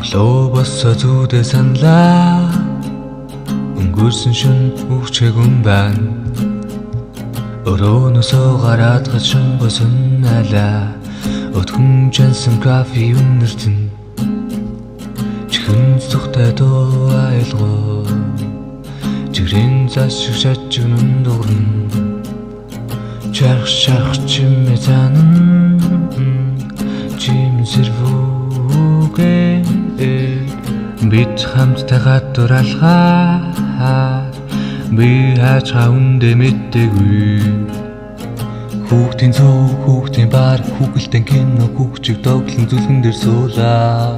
Лобоссо зүудэ саналаа өнгөрсөн шөн үхчихээгүн байна. Өрөөнөөсөө гараад гашин босон алаа өтгөн чансан кофе үнэртэн чихэн зүхтэй доо айлгоо жирийн засшиг шатчгнын дуурн чарх шарх чимээ занан чим сэрвүүгээ бид хамтдаа дураалгаа би хачаа үндэ мэддэггүй хүүхдийн зөө хүүхдийн бар хүүхэлдэн кино хүүхчиг доглон зүлгэн дээр суулаа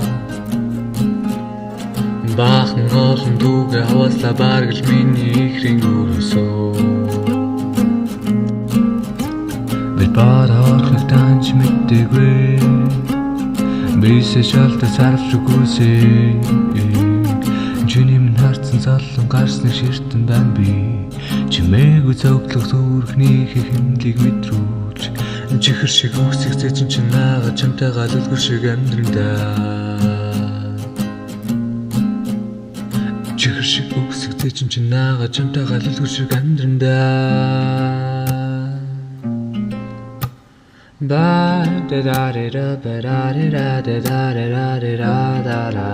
баахан олон дүүгээ хаваалаа баргал миний ихрийн өрөөсөө бид бараахыг танч мэддэггүй бисэ шалта сарвч үгүйсэй Жүним харцсан залан гарсныг ширтэн байна би чимээгүй цогтлох зүрхний хэмлийг мэдрүүлж чихэр шиг үсэг зэчин чин наага чамтайгаа үлгэр шиг амьдрандаа чихэр шиг үсэг зэчин чин наага чамтайгаа үлгэр шиг амьдрандаа ба да да да да да да да да да да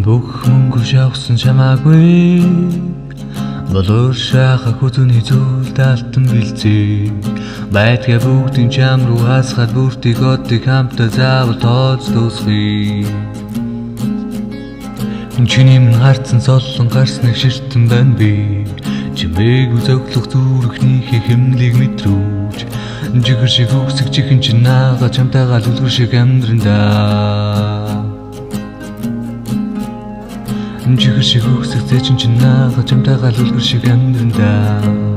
Бүх мөнгө шавсан чамаагүй болор шахах хүзүний зүйл даалтан бэлзээ байдгаа бүгдийн чам руу хасгаад бүртийг одыг хамтаа заавал тооц дуусгий чиний минь харцсан солон гарсныг ширтэн байна би чимээгүй зөглөх зүрхний хэмлийг мэдрүүлж жигэр шиг үсэг чихэн чин наага чамтайгаа үлгэр шиг амьдрандаа чихэр шиг үсэг зэчин чин наага чамтайгаа үлгэр шиг амьдрандаа